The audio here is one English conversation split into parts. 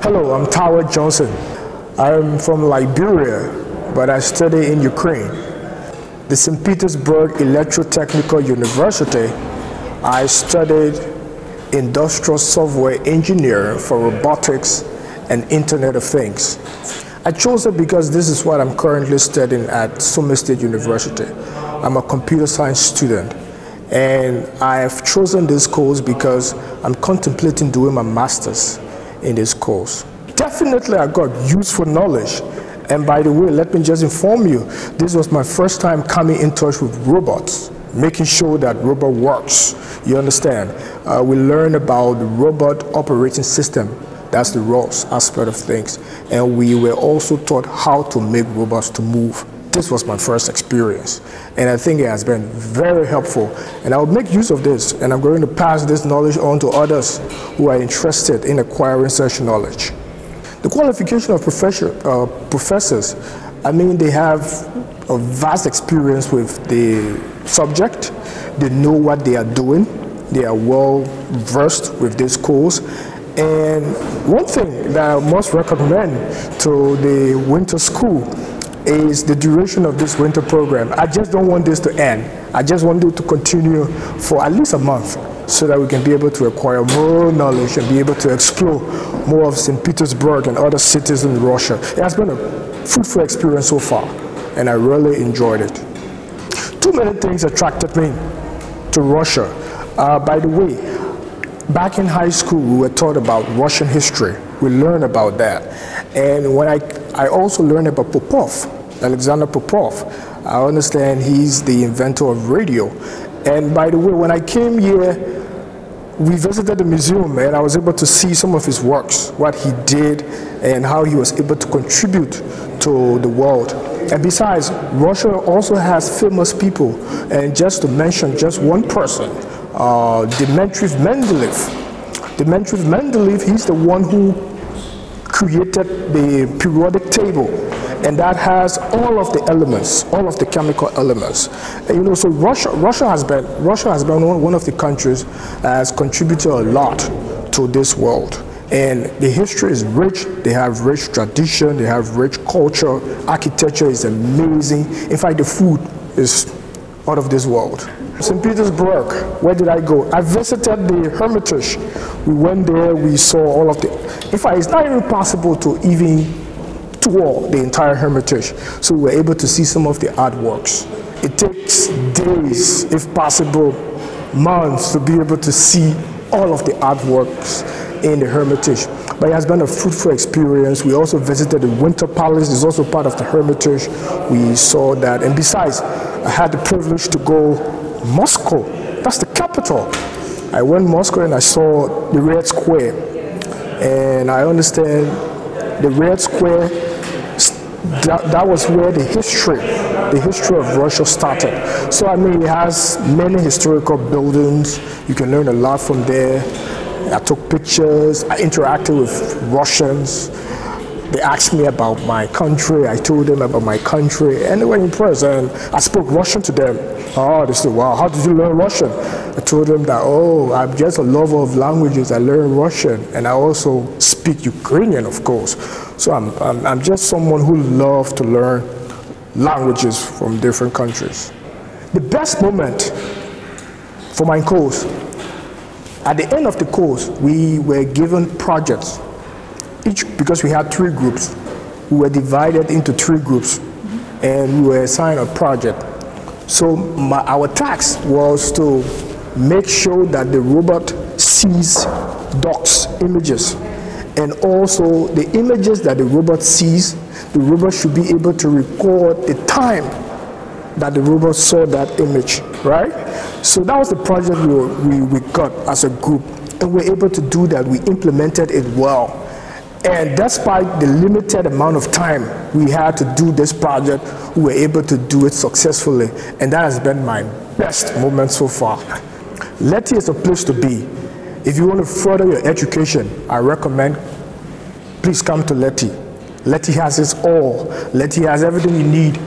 Hello, I'm Taweh Johnson. I'm from Liberia, but I study in Ukraine. The St. Petersburg Electrotechnical University, I studied industrial software engineering for robotics and Internet of Things. I chose it because this is what I'm currently studying at Summit State University. I'm a computer science student, and I have chosen this course because I'm contemplating doing my master's in this course. Definitely I got useful knowledge, and by the way, let me just inform you, this was my first time coming in touch with robots, making sure that robot works. You understand? We learned about the robot operating system. That's the ROS aspect of things. And we were also taught how to make robots to move. This was my first experience. And I think it has been very helpful. And I will make use of this. And I'm going to pass this knowledge on to others who are interested in acquiring such knowledge. The qualification of professors, I mean, they have a vast experience with the subject. They know what they are doing. They are well versed with this course. And one thing that I must recommend to the winter school is the duration of this winter program. I just don't want this to end. I just want it to continue for at least a month so that we can be able to acquire more knowledge and be able to explore more of St. Petersburg and other cities in Russia. It has been a fruitful experience so far, and I really enjoyed it. Too many things attracted me to Russia. By the way, back in high school, we were taught about Russian history. We learned about that. And when I also learned about Popov, Alexander Popov. I understand he's the inventor of radio. And by the way, when I came here, we visited the museum and I was able to see some of his works, what he did and how he was able to contribute to the world. And besides, Russia also has famous people. And just to mention just one person, Dmitry Mendeleev. Dmitry Mendeleev, he's the one who created the periodic table, and that has all of the elements, all of the chemical elements. And, you know, so Russia has been one of the countries that has contributed a lot to this world. And the history is rich. They have rich tradition. They have rich culture. Architecture is amazing. In fact, the food is out of this world. St. Petersburg, where did I go? I visited the Hermitage. We went there, we saw all of the... In fact, it's not even possible to even tour the entire Hermitage. So we were able to see some of the artworks. It takes days, if possible, months to be able to see all of the artworks in the Hermitage. But it has been a fruitful experience. We also visited the Winter Palace. It's also part of the Hermitage. We saw that. And besides, I had the privilege to go Moscow. That's the capital. I went to Moscow and I saw the Red Square. And I understand the Red Square, that was where the history of Russia started. So I mean, it has many historical buildings. You can learn a lot from there. I took pictures, I interacted with Russians. They asked me about my country, I told them about my country, and they were impressed. And I spoke Russian to them. Oh, they said, wow, how did you learn Russian? I told them that, oh, I'm just a lover of languages. I learned Russian, and I also speak Ukrainian, of course. So I'm just someone who loves to learn languages from different countries. The best moment for my course, at the end of the course, we were given projects. Because we had 3 groups, we were divided into 3 groups, and we were assigned a project. So our task was to make sure that the robot sees docs images, and also the images that the robot sees, the robot should be able to record the time that the robot saw that image, right? So that was the project we got as a group, and we were able to do that. We implemented it well. And despite the limited amount of time we had to do this project, we were able to do it successfully. And that has been my best moment so far. LETI is a place to be. If you want to further your education, I recommend, please come to LETI. LETI has its all. LETI has everything you need.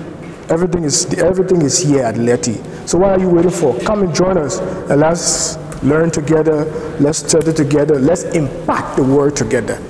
Everything is here at LETI. So what are you waiting for? Come and join us, and let's learn together, let's study together, let's impact the world together.